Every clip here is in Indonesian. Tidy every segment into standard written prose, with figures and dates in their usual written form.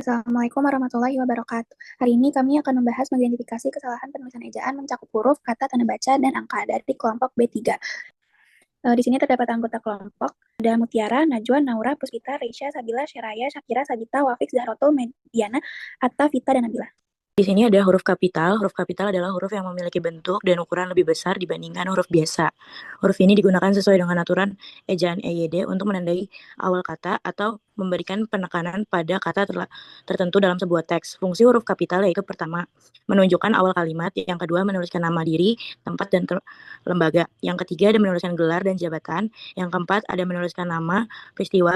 Assalamualaikum warahmatullahi wabarakatuh. Hari ini kami akan membahas mengidentifikasi kesalahan penulisan ejaan mencakup huruf, kata, tanda baca, dan angka dari kelompok B3. Di sini terdapat anggota kelompok, ada Mutiara, Najwa, Naura, Puspita, Reisha, Sabila, Syaraya, Syakira, Sabita, Wafik, Zahrotul, Mediana, Atta, Vita, dan Nabila. Di sini ada huruf kapital. Huruf kapital adalah huruf yang memiliki bentuk dan ukuran lebih besar dibandingkan huruf biasa. Huruf ini digunakan sesuai dengan aturan ejaan EYD untuk menandai awal kata atau memberikan penekanan pada kata tertentu dalam sebuah teks. Fungsi huruf kapital yaitu pertama, menunjukkan awal kalimat, yang kedua menuliskan nama diri, tempat, dan lembaga. Yang ketiga ada menuliskan gelar dan jabatan. Yang keempat ada menuliskan nama, peristiwa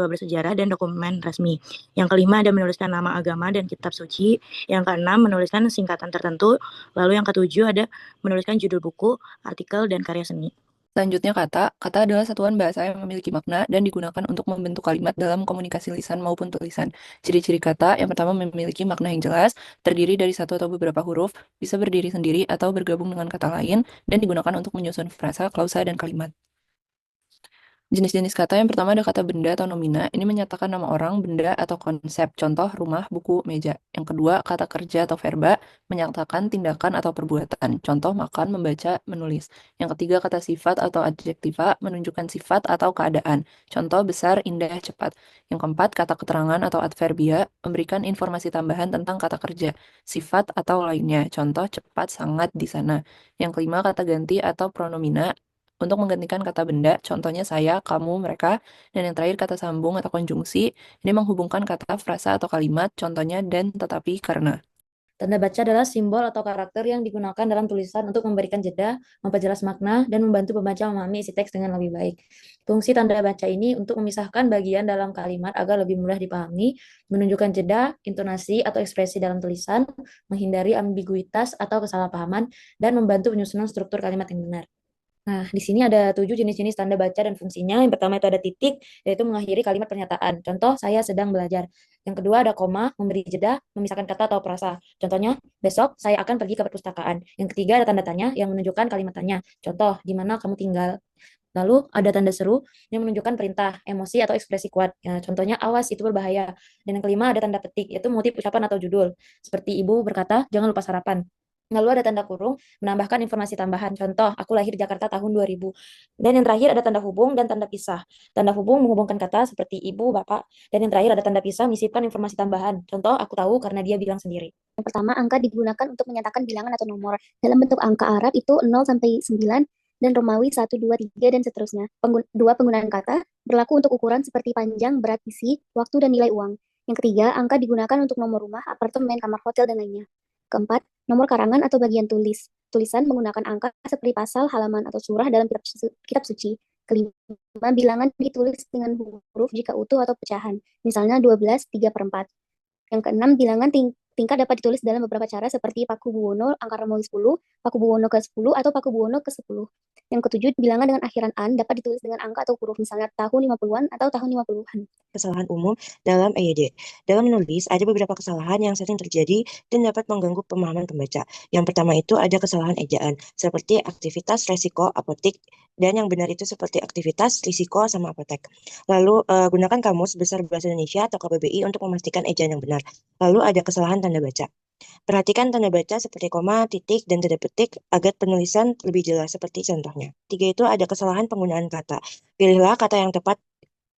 bersejarah, dan dokumen resmi. Yang kelima ada menuliskan nama agama dan kitab suci. Yang keenam, menuliskan singkatan tertentu. Lalu yang ketujuh ada menuliskan judul buku, artikel, dan karya seni. Selanjutnya kata. Kata adalah satuan bahasa yang memiliki makna dan digunakan untuk membentuk kalimat dalam komunikasi lisan maupun tulisan. Ciri-ciri kata yang pertama memiliki makna yang jelas, terdiri dari satu atau beberapa huruf, bisa berdiri sendiri atau bergabung dengan kata lain, dan digunakan untuk menyusun frasa, klausa, dan kalimat. Jenis-jenis kata yang pertama ada kata benda atau nomina. Ini menyatakan nama orang, benda, atau konsep. Contoh, rumah, buku, meja. Yang kedua, kata kerja atau verba, menyatakan tindakan atau perbuatan. Contoh, makan, membaca, menulis. Yang ketiga, kata sifat atau adjektiva, menunjukkan sifat atau keadaan. Contoh, besar, indah, cepat. Yang keempat, kata keterangan atau adverbia, memberikan informasi tambahan tentang kata kerja, sifat, atau lainnya. Contoh, cepat, sangat, di sana. Yang kelima, kata ganti atau pronomina, untuk menggantikan kata benda, contohnya saya, kamu, mereka, dan yang terakhir kata sambung atau konjungsi, ini menghubungkan kata, frasa, atau kalimat, contohnya dan, tetapi, karena. Tanda baca adalah simbol atau karakter yang digunakan dalam tulisan untuk memberikan jeda, memperjelas makna, dan membantu pembaca memahami isi teks dengan lebih baik. Fungsi tanda baca ini untuk memisahkan bagian dalam kalimat agar lebih mudah dipahami, menunjukkan jeda, intonasi, atau ekspresi dalam tulisan, menghindari ambiguitas atau kesalahpahaman, dan membantu penyusunan struktur kalimat yang benar. Nah, di sini ada 7 jenis-jenis tanda baca dan fungsinya. Yang pertama itu ada titik, yaitu mengakhiri kalimat pernyataan. Contoh, saya sedang belajar. Yang kedua ada koma, memberi jeda, memisahkan kata atau frasa. Contohnya, besok saya akan pergi ke perpustakaan. Yang ketiga ada tanda tanya yang menunjukkan kalimat tanya. Contoh, di mana kamu tinggal? Lalu ada tanda seru yang menunjukkan perintah, emosi, atau ekspresi kuat. Ya, contohnya, awas, itu berbahaya. Dan yang kelima ada tanda petik, yaitu motif ucapan atau judul. Seperti ibu berkata, jangan lupa sarapan. Lalu ada tanda kurung, menambahkan informasi tambahan. Contoh, aku lahir di Jakarta tahun 2000. Dan yang terakhir ada tanda hubung dan tanda pisah. Tanda hubung menghubungkan kata seperti ibu, bapak. Dan yang terakhir ada tanda pisah, menyisipkan informasi tambahan. Contoh, aku tahu karena dia bilang sendiri. Yang pertama, angka digunakan untuk menyatakan bilangan atau nomor. Dalam bentuk angka Arab itu 0 sampai 9 dan Romawi 1, 2, 3, dan seterusnya. Dua, penggunaan kata berlaku untuk ukuran seperti panjang, berat, isi, waktu, dan nilai uang. Yang ketiga, angka digunakan untuk nomor rumah, apartemen, kamar hotel, dan lainnya. Keempat, nomor karangan atau bagian tulis. Tulisan menggunakan angka seperti pasal, halaman, atau surah dalam kitab suci. Kelima, bilangan ditulis dengan huruf jika utuh atau pecahan. Misalnya 12, 3/4. Yang keenam, bilangan tingkat dapat ditulis dalam beberapa cara seperti Paku Buwono angka Romawi 10, Paku Buwono ke-10, atau Paku Buwono ke-10. Yang ketujuh, bilangan dengan akhiran an dapat ditulis dengan angka atau huruf, misalnya tahun 50-an atau tahun 50-an. Kesalahan umum dalam EYD. Dalam menulis, ada beberapa kesalahan yang sering terjadi dan dapat mengganggu pemahaman pembaca. Yang pertama itu ada kesalahan ejaan, seperti aktivitas, resiko, apotik, dan yang benar itu seperti aktivitas, risiko, sama apotek. Lalu, gunakan kamus Besar Bahasa Indonesia atau KBBI untuk memastikan ejaan yang benar. Lalu ada kesalahan tanda baca. Perhatikan tanda baca seperti koma, titik, dan tanda petik agar penulisan lebih jelas seperti contohnya. Tiga itu ada kesalahan penggunaan kata. Pilihlah kata yang tepat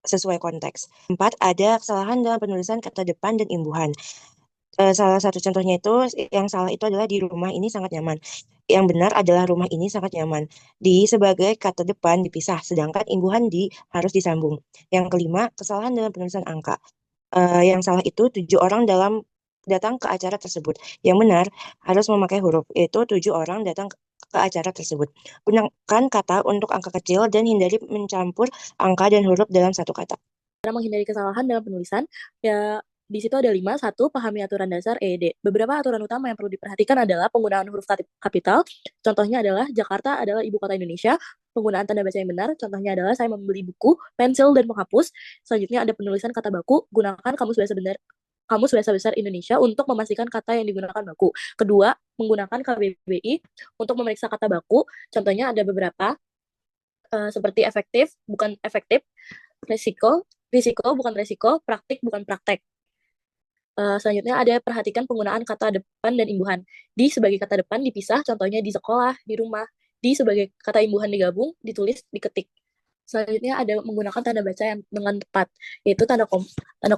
sesuai konteks. Empat, ada kesalahan dalam penulisan kata depan dan imbuhan. Salah satu contohnya itu, yang salah itu adalah di rumah ini sangat nyaman. Yang benar adalah rumah ini sangat nyaman. Di sebagai kata depan dipisah, sedangkan imbuhan di harus disambung. Yang kelima, kesalahan dalam penulisan angka. Yang salah itu 7 orang datang ke acara tersebut. Yang benar harus memakai huruf, yaitu 7 orang datang ke acara tersebut. Gunakan kata untuk angka kecil dan hindari mencampur angka dan huruf dalam satu kata. Cara menghindari kesalahan dalam penulisan, ya di situ ada 5. Satu, pahami aturan dasar EYD. Beberapa aturan utama yang perlu diperhatikan adalah penggunaan huruf kapital. Contohnya adalah Jakarta adalah ibu kota Indonesia. Penggunaan tanda baca yang benar. Contohnya adalah saya membeli buku, pensil, dan penghapus. Selanjutnya ada penulisan kata baku. Gunakan kamus bahasa besar Indonesia untuk memastikan kata yang digunakan baku. Kedua, menggunakan KBBI untuk memeriksa kata baku. Contohnya ada beberapa, seperti efektif, bukan efektif, risiko, risiko bukan risiko, praktik bukan praktek. Selanjutnya ada perhatikan penggunaan kata depan dan imbuhan. Di sebagai kata depan dipisah, contohnya di sekolah, di rumah. Di sebagai kata imbuhan digabung, ditulis, diketik. Selanjutnya ada menggunakan tanda baca yang dengan tepat, yaitu tanda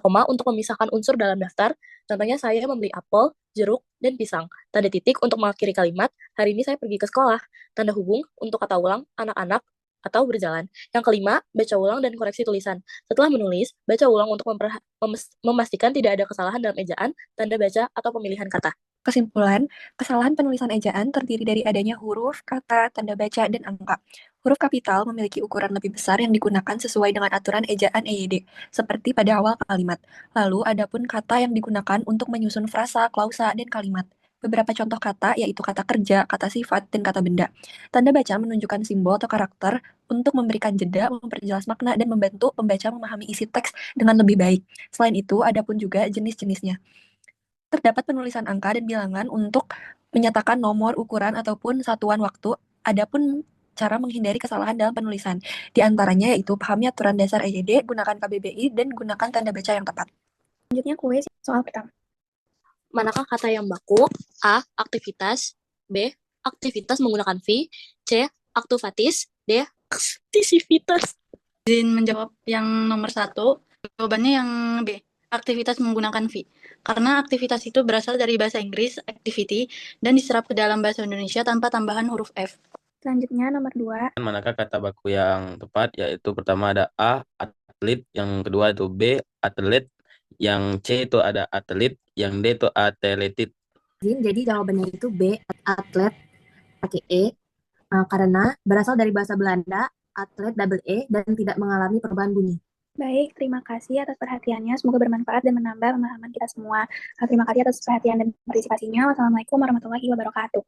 koma untuk memisahkan unsur dalam daftar. Contohnya saya membeli apel, jeruk, dan pisang. Tanda titik untuk mengakhiri kalimat, hari ini saya pergi ke sekolah. Tanda hubung untuk kata ulang, anak-anak, atau berjalan. Yang kelima, baca ulang dan koreksi tulisan. Setelah menulis, baca ulang untuk memastikan tidak ada kesalahan dalam ejaan, tanda baca, atau pemilihan kata. Kesimpulan, kesalahan penulisan ejaan terdiri dari adanya huruf, kata, tanda baca, dan angka. Huruf kapital memiliki ukuran lebih besar yang digunakan sesuai dengan aturan ejaan EYD, seperti pada awal kalimat. Lalu, adapun kata yang digunakan untuk menyusun frasa, klausa, dan kalimat. Beberapa contoh kata yaitu kata kerja, kata sifat, dan kata benda. Tanda baca menunjukkan simbol atau karakter untuk memberikan jeda, memperjelas makna, dan membantu pembaca memahami isi teks dengan lebih baik. Selain itu, adapun juga jenis-jenisnya. Terdapat penulisan angka dan bilangan untuk menyatakan nomor, ukuran, ataupun satuan waktu. Adapun cara menghindari kesalahan dalam penulisan. Di antaranya yaitu pahami aturan dasar EYD, gunakan KBBI, dan gunakan tanda baca yang tepat. Selanjutnya kuis soal pertama. Manakah kata yang baku? A. Aktivitas. B. Aktivitas menggunakan V. C. Aktivitas. D. Aktivitas. Izin menjawab yang nomor 1. Jawabannya yang B. Aktivitas menggunakan V. Karena aktivitas itu berasal dari bahasa Inggris, activity, dan diserap ke dalam bahasa Indonesia tanpa tambahan huruf F. Selanjutnya nomor 2. Manakah kata baku yang tepat? Yaitu pertama ada A, atlet. Yang kedua itu B, atlet. Yang C itu ada atlet. Yang D itu atletit. Jadi jawabannya itu B, atlet, pakai E. Karena berasal dari bahasa Belanda, atlet double E, dan tidak mengalami perubahan bunyi. Baik, terima kasih atas perhatiannya. Semoga bermanfaat dan menambah pemahaman kita semua. Terima kasih atas perhatian dan partisipasinya. Wassalamualaikum warahmatullahi wabarakatuh.